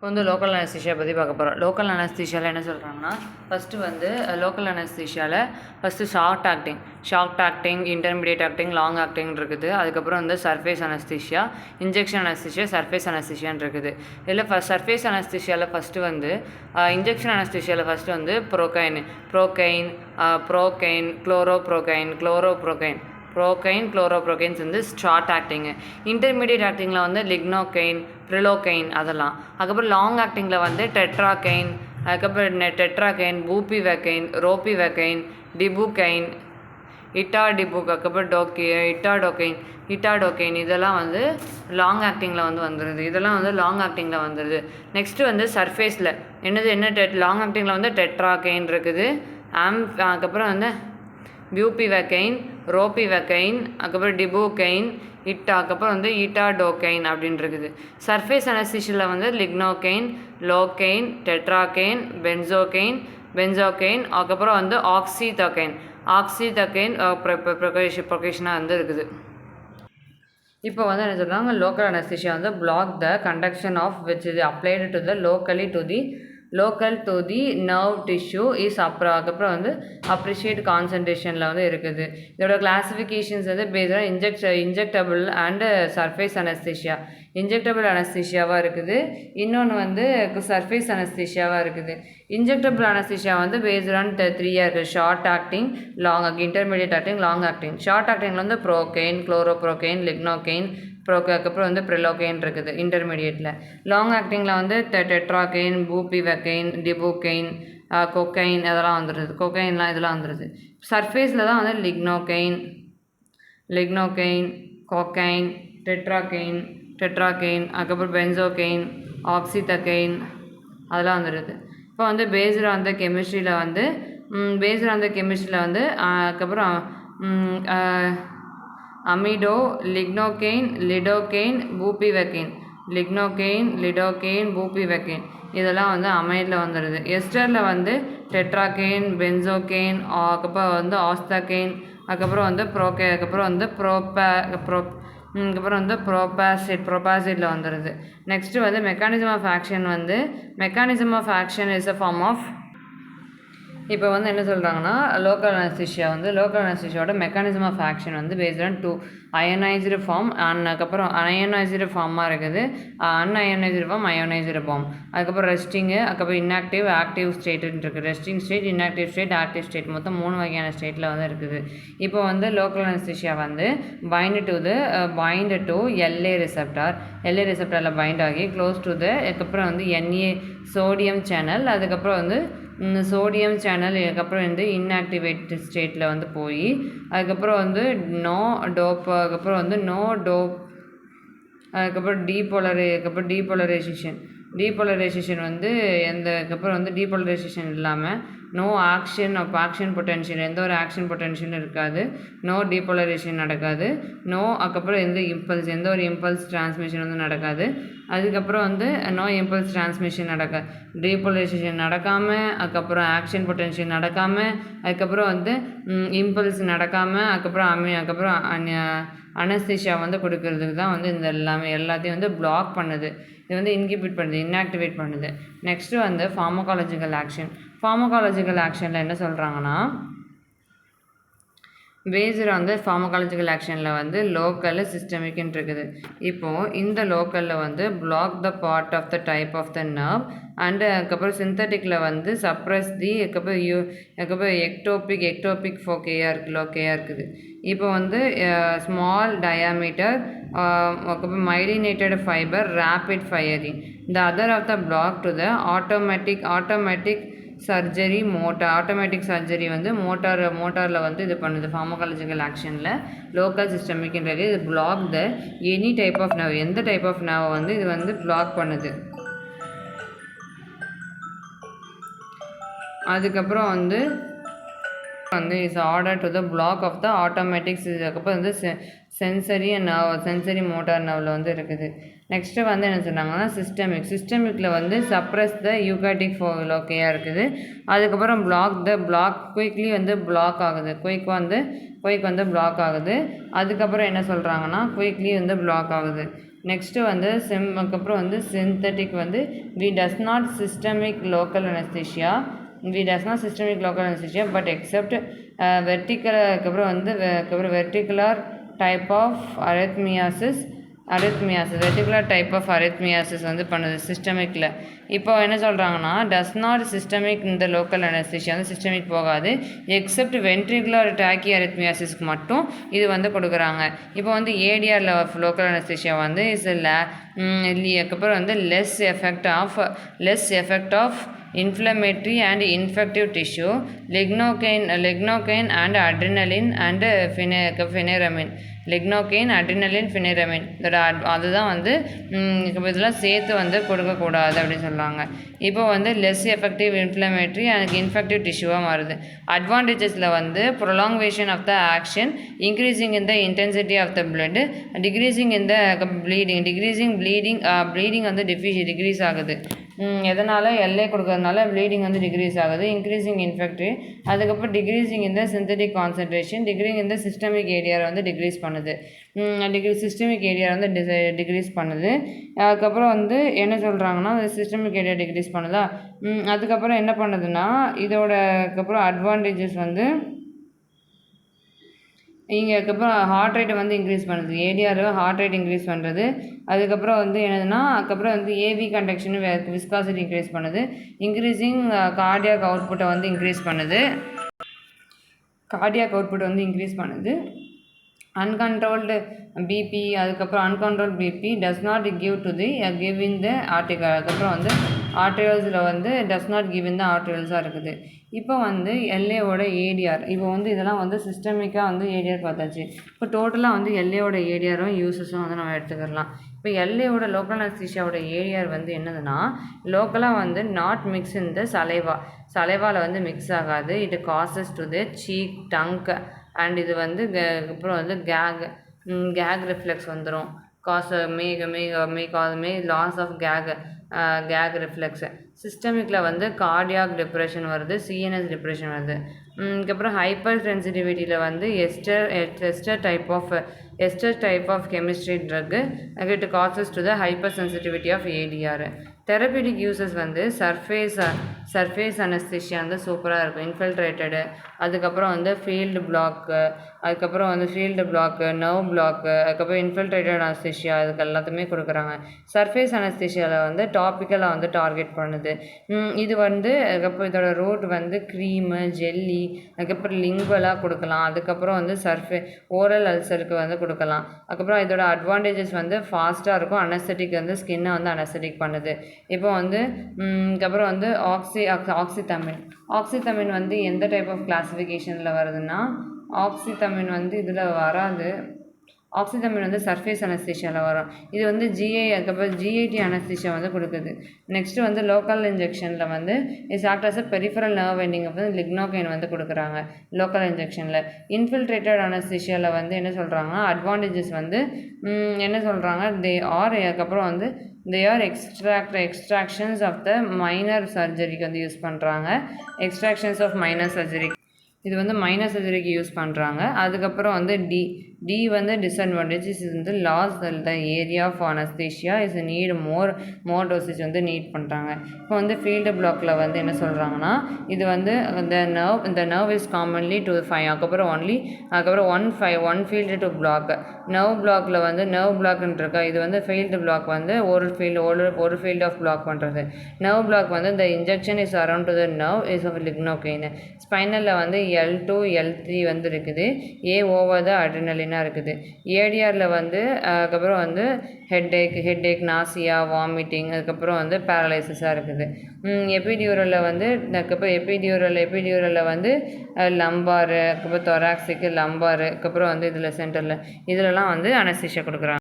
இப்போ வந்து local anaesthesia பற்றி பார்க்க போகிறோம். லோக்கல் அனஸ்தீஷியாவில் என்ன சொல்கிறாங்கன்னா, ஃபஸ்ட்டு வந்து லோக்கல் அனஸ்தீஷியாவில் first short acting, intermediate acting, long acting இருக்குது. அதுக்கப்புறம் வந்து surface anaesthesia, injection anaesthesia, surface அனஸ்தீஷியான்னு இருக்குது. இதில் சர்ஃபேஸ் அனஸ்தீஷியாவில் ஃபஸ்ட்டு வந்து இன்ஜெக்ஷன் அனஸ்தீஷியாவில் ஃபஸ்ட்டு வந்து ப்ரோகைன், குளோரோப்ரோகைன்ஸ் வந்து ஷார்ட் ஆக்டிங்கு. இன்டர்மீடியேட் ஆக்டிங்கில் வந்து லிக்னோகைன், ப்ரிலோகைன் அதெல்லாம். அதுக்கப்புறம் லாங் ஆக்டிங்கில் வந்து டெட்ராகைன், அதுக்கப்புறம் பூபிவேக்கைன், ரோபிவேக்கைன், டிபுகைன், அதுக்கப்புறம் இட்டாடோகைன் இதெல்லாம் வந்து லாங் ஆக்டிங்கில் வந்து வந்துடுது. நெக்ஸ்ட்டு வந்து சர்ஃபேஸில் லாங் ஆக்டிங்கில் வந்து டெட்ராகைன் இருக்குது. அதுக்கப்புறம் வந்து பியூபிவேக்கைன், ரோபிவேக்கைன், அதுக்கப்புறம் டிபுகைன், அதுக்கப்புறம் வந்து இட்டாடோகைன் அப்படின்னு இருக்குது. சர்ஃபேஸ் அனஸ்தீஷியாவில் வந்து லிக்னோகைன், லோகைன், டெட்ராகைன், பென்சோகைன், அதுக்கப்புறம் வந்து ஆக்சிதகைன் ப்ரொகேஷனாக வந்து இருக்குது. இப்போ வந்து என்ன சொல்கிறாங்க, லோக்கல் அனஸ்தீஷியா வந்து block the conduction of which is applied to the local to the nerve tissue is அதுக்கப்புறம் வந்து அப்ரிஷியேட் கான்சன்ட்ரேஷனில் வந்து இருக்குது. இதோட கிளாஸிஃபிகேஷன்ஸ் வந்து பேஸ்டாக injectable and surface anaesthesia. Injectable அனஸ்தீஷியாவாக இருக்குது, இன்னொன்று வந்து சர்ஃபேஸ் அனஸ்தீஷியாவாக இருக்குது. இன்ஜெக்டபிள் அனஸ்தீஷியா வந்து பேஸ்ட் ஆன் 3 இருக்குது. Short acting, intermediate acting, long acting. Short ஆக்டிங்கில் வந்து ப்ரோகைன், குளோரோப்ரோகைன், லிக்னோகைன், அதுக்கப்புறம் வந்து ப்ரிலோகைன் இருக்குது இன்டர்மீடியேட்டில். லாங் ஆக்டிங்கில் வந்து டெட்ராகைன், பூபிவேக்கைன், டிபுகைன், கொக்கைன் இதெல்லாம் வந்துடுது. இதெல்லாம் வந்துடுது. சர்ஃபேஸில் தான் வந்து லிக்னோகைன், கொக்கைன், டெட்ராகைன், அதுக்கப்புறம் பென்சோகைன், ஆக்சிதகைன் அதெல்லாம் வந்துடுது. இப்போ வந்து பேஸ்டு ஆன் த கெமிஸ்ட்ரியில் வந்து அதுக்கப்புறம் அமிடோ, லிக்னோகைன், லிடோகைன், பூபிவேக்கைன் இதெல்லாம் வந்து அமைடில் வந்துடுது. எஸ்டரில் வந்து டெட்ராகைன், பென்சோகைன், அதுக்கப்புறம் வந்து ஆஸ்தகைன், அதுக்கப்புறம் வந்து அதுக்கப்புறம் வந்து ப்ரோபாசிட்டில் வந்துடுது. நெக்ஸ்ட்டு வந்து mechanism of action is a form of. இப்போ வந்து என்ன சொல்கிறாங்கன்னா, லோக்கல் அனஸ்தீஷியாவோட மெக்கானிசம் ஆஃப் ஆக்ஷன் வந்து பேஸ்ட் ஆன் 2 அயனைஸ்டு ஃபார்ம் அதுக்கப்புறம் அயனைஸ்டு ஃபார்மாக இருக்குது, அன்அயனைஸ்டு ஃபார்ம், அயோனைஸ்டு ஃபார்ம். அதுக்கப்புறம் ரெஸ்டிங்கு, அதுக்கப்புறம் இன்ஆக்டிவ், ஆக்டிவ் ஸ்டேட்டுன்னு இருக்குது. Resting state, inactive state, active state மொத்தம் 3 வகையான ஸ்டேட்டில் வந்து இருக்குது. இப்போ வந்து லோக்கல் அனஸ்தீஷியா வந்து பைண்ட் டு எல்ஏ ரிசெப்டாரில் பைண்ட் ஆகி க்ளோஸ் டு அதுக்கப்புறம் வந்து சோடியம் சேனல், அதுக்கப்புறம் வந்து சோடியம் சேனல், அதுக்கப்புறம் வந்து இன்ஆக்டிவேட் ஸ்டேட்டில் வந்து போய் அதுக்கப்புறம் வந்து அதுக்கப்புறம் வந்து அதுக்கப்புறம் டீபோலரைசேஷன் வந்து அதுக்கப்புறம் வந்து டீபோலரைசேஷன் இல்லாமல் ஆக்ஷன் பொட்டென்ஷியல், எந்த ஒரு ஆக்ஷன் பொட்டென்ஷியலும் இருக்காது, டீபோலரைசேஷன் நடக்காது, அதுக்கப்புறம் எந்த ஒரு இம்பல்ஸ் டிரான்ஸ்மிஷன் வந்து நடக்காது. அதுக்கப்புறம் வந்து இம்பல்ஸ் டிரான்ஸ்மிஷன் நடக்காது, டீபோலரைசேஷன் நடக்காமல், அதுக்கப்புறம் ஆக்ஷன் பொட்டென்ஷியல் நடக்காமல், அதுக்கப்புறம் வந்து இம்பல்ஸ் நடக்காமல், அதுக்கப்புறம் அனஸ்தீஷியா வந்து கொடுக்கறதுக்கு தான் வந்து இந்த எல்லாத்தையும் வந்து பிளாக் பண்ணுது. இது வந்து இன்ஹிபிட் பண்ணுது, இன்ஆக்டிவேட் பண்ணுது. நெக்ஸ்ட்டு வந்து ஃபார்மகாலஜிக்கல் ஆக்ஷனில் என்ன சொல்கிறாங்கன்னா, பேஸ்டு வந்து ஃபார்மகாலஜிக்கல் ஆக்ஷனில் வந்து லோக்கல், சிஸ்டமிக்னு இருக்குது. இப்போது இந்த லோக்கலில் வந்து block the part of the type of the nerve and அதுக்கப்புறம் சிந்தட்டிக்கில் வந்து சப்ரஸ் தி அதுக்கப்புறம் எக்டோபிக் லோக்கையாக இருக்குது. இப்போ வந்து ஸ்மால் டயாமீட்டர், அதுக்கப்புறம் myelinated fibre, rapid firing. The other of the block to the automatic surgery வந்து மோட்டாரில் வந்து இது பண்ணுது. ஃபார்மகாலஜிக்கல் ஆக்ஷனில் லோக்கல், சிஸ்டமிக்ன்றது இது block the any type of nerve, எந்த டைப் ஆஃப் நர்வ் வந்து இது வந்து பிளாக் பண்ணுது. அதுக்கப்புறம் வந்து is order to the block of the automatics, அதுக்கப்புறம் வந்து சென்சரி மோட்டார் நர்வில் வந்து இருக்குது. நெக்ஸ்ட்டு வந்து என்ன சொன்னாங்கன்னா சிஸ்டமிக்கில் வந்து சப்ரஸ் த யூகாட்டிக் லோக்கையாக இருக்குது. அதுக்கப்புறம் குயிக்லி வந்து பிளாக் ஆகுது, குயிக் வந்து பிளாக் ஆகுது. அதுக்கப்புறம் என்ன சொல்கிறாங்கன்னா குயிக்லி வந்து பிளாக் ஆகுது. நெக்ஸ்ட்டு வந்து அதுக்கப்புறம் வந்து சிந்தட்டிக் வந்து we does not systemic local anaesthesia but except vertical அதுக்கப்புறம் வந்து ventricular type of ventricular type of arrhythmias வந்து பண்ணுது சிஸ்டமிக்கில். இப்போ என்ன சொல்கிறாங்கன்னா டஸ் நாட் சிஸ்டமிக் இந்த லோக்கல் அனஸ்தீஷியா வந்து சிஸ்டமிக் போகாது எக்ஸப்ட் வென்ட்ரிகுலர் டாக்கி அரித்மியாசிஸ்க்கு மட்டும் இது வந்து கொடுக்குறாங்க. இப்போ வந்து ஏடிஆரில் லோக்கல் அனஸ்தீஷியா வந்து அதுக்கப்புறம் வந்து less effect of inflammatory and infective tissue, lignocaine and adrenaline and pheneramin. அதுதான் வந்து இதெல்லாம் சேர்த்து வந்து கொடுக்கக்கூடாது அப்படின்னு சொல்கிறாங்க. இப்போ வந்து less effective inflammatory and infective டிஷ்யூவாக மாறுது. அட்வான்டேஜஸில் வந்து prolongation of the action, increasing in the intensity of the blood, decreasing in the bleeding வந்து டிக்ரீஸ் ஆகுது. எதனால் எல்ஏ கொடுக்கறதுனால ப்ளீடிங் வந்து டிக்ரீஸ் ஆகுது. இன்க்ரீசிங் இன்ஃபெக்டிவ், அதுக்கப்புறம் டிக்ரீசிங் இந்த சிந்தட்டிக் கான்சன்ட்ரேஷன், இந்த சிஸ்டமிக் ஏரியாவை வந்து டிக்ரீஸ் பண்ணுது. சிஸ்டமிக் ஏரியா வந்து டிக்ரீஸ் பண்ணுது. அதுக்கப்புறம் வந்து என்ன சொல்கிறாங்கன்னா சிஸ்டமிக் ஏரியா டிக்ரீஸ் பண்ணுதா. அதுக்கப்புறம் என்ன பண்ணுதுன்னா இதோட அதுக்கப்புறம் அட்வான்டேஜஸ் வந்து இங்கே அதுக்கப்புறம் ஹார்ட் ரேட்டை வந்து இன்க்ரீஸ் பண்ணுது. ஏடிஆர் ஹார்ட் ரேட் இன்க்ரீஸ் பண்ணுறது. அதுக்கப்புறம் வந்து என்னதுன்னா அதுக்கப்புறம் வந்து ஏவி கண்டக்ஷன் விஸ்காசிட்டி இன்க்ரீஸ் பண்ணுது. இன்க்ரீஸிங் கார்டியாக் அவுட்புட்டை வந்து இன்க்ரீஸ் பண்ணுது. அன்கண்ட்ரோல்டு பிபி, அதுக்கப்புறம் uncontrolled BP does not give in the article. அதுக்கப்புறம் வந்து ஆர்டிகல்ஸில் வந்து டஸ் நாட் கிவ் இன் த ஆர்டிகல்ஸாக இருக்குது. இப்போ வந்து எல்ஏவோட ஏடிஆர், இப்போ வந்து இதெல்லாம் வந்து சிஸ்டமிக்காக வந்து ஏடிஆர் பார்த்தாச்சு. இப்போ டோட்டலாக வந்து எல்ஏவோட ஏடிஆரும் யூசஸும் வந்து நம்ம எடுத்துக்கலாம். இப்போ எல்ஏவோட லோக்கல் அனஸ்தீஷியாவோட ஏடிஆர் வந்து என்னதுன்னா லோக்கலாக வந்து நாட் மிக்ஸ் இன் த சலைவாவில் வந்து மிக்ஸ் ஆகாது. It causes to the cheek, tongue and இது வந்து அப்புறம் வந்து கேக் ரிஃப்ளெக்ஸ் வந்துடும். Loss of gag reflex. சிஸ்டமிக்கில் வந்து கார்டியாக் டிப்ரெஷன் வருது, சிஎன்எஸ் டிப்ரெஷன் வருது. அதுக்கப்புறம் ஹைப்பர் சென்சிட்டிவிட்டியில் வந்து ester type of chemistry drug it causes to the hypersensitivity of ADR. Therapeutic uses வந்து சர்ஃபேஸ் அனஸ்தீஷியா வந்து சூப்பராக இருக்கும். இன்ஃபில்ட்ரேட்டடு, அதுக்கப்புறம் வந்து ஃபீல்டு பிளாக்கு, நர்வ் பிளாக்கு, அதுக்கப்புறம் இன்ஃபில்ட்ரேட்டட் அனஸ்தீஷியா, இதுக்கு எல்லாத்துமே கொடுக்குறாங்க. சர்ஃபேஸ் அனஸ்தீஷியாவில் வந்து டாப்பிக்கலாக வந்து டார்கெட் பண்ணுது. இது வந்து அதுக்கப்புறம் இதோட ரூட் வந்து க்ரீமு, ஜெல்லி, அதுக்கப்புறம் லிங்குவலாக கொடுக்கலாம். அதுக்கப்புறம் வந்து ஓரல் அல்சருக்கு வந்து கொடுக்கலாம். அதுக்கப்புறம் இதோட அட்வான்டேஜஸ் வந்து ஃபாஸ்ட்டாக இருக்கும். அனஸ்தட்டிக் வந்து ஸ்கின்னை வந்து அனஸ்தட்டிக் பண்ணுது. இப்போ வந்து அதுக்கப்புறம் வந்து ஆக்சிதமின் வந்து எந்த டைப் ஆஃப் கிளாஸிஃபிகேஷனில் வருதுன்னா ஆக்சிதமின் வந்து இதில் வராது. ஆக்சிதமின் வந்து சர்ஃபேஸ் அனஸ்தீஷியாவில் வரும். இது வந்து அதுக்கப்புறம் ஜிஐடி அனஸ்தீஷியா வந்து கொடுக்குது. நெக்ஸ்ட்டு வந்து லோக்கல் இன்ஜெக்ஷனில் வந்து act as peripheral nerve ending வந்து லிக்னோகைன் வந்து கொடுக்குறாங்க லோக்கல் இன்ஜெக்ஷனில். இன்ஃபில்ட்ரேட்டட் அனஸ்தீஷியாவில் வந்து என்ன சொல்கிறாங்கன்னா அட்வான்டேஜஸ் வந்து என்ன சொல்கிறாங்க அதுக்கப்புறம் வந்து எக்ஸ்ட்ராக்ஷன்ஸ் ஆஃப் த மைனர் சர்ஜரிக்கு வந்து யூஸ் பண்ணுறாங்க. எக்ஸ்ட்ராக்ஷன்ஸ் ஆஃப் மைனர் சர்ஜரி இது வந்து மைனர் சர்ஜரிக்கு யூஸ் பண்ணுறாங்க. அதுக்கப்புறம் வந்து டி வந்து டிஸ்அட்வான்டேஜஸ் வந்து loss the area of anaesthesia is need more dosage வந்து நீட் பண்ணுறாங்க. இப்போ வந்து ஃபீல்டு பிளாக்கில் வந்து என்ன சொல்கிறாங்கன்னா இது வந்து இந்த நர்வ் இஸ் காமன்லி டு 5 அதுக்கப்புறம் one field to block. Nerve பிளாக்கில் வந்து நர்வ் பிளாக்னு இருக்கா, இது வந்து ஃபீல்டு பிளாக் வந்து ஒரு ஃபீல்டு ஆஃப் பிளாக் பண்ணுறது. நர்வ் பிளாக் வந்து இந்த injection is around to the nerve is of lignocaine. ஸ்பைனலில் வந்து L2 L3 வந்து இருக்குது. ஏ ஓவர் த அட்ரினலினாக இருக்குது. ஏடிஆரில் வந்து அதுக்கப்புறம் வந்து ஹெட்டேக், நாசியா, வாமிட்டிங், அதுக்கப்புறம் வந்து பேரலைசிஸாக இருக்குது. எபிடியூரலில் வந்து அதுக்கப்புறம் எபிடியூரலில் வந்து லம்பாரு, அதுக்கப்புறம் தொராக்ஸிக்கு லம்பாரு, அதுக்கப்புறம் வந்து இதில் சென்டரில் இதிலலாம் வந்து அனஸ்தீஷியா கொடுக்குறாங்க.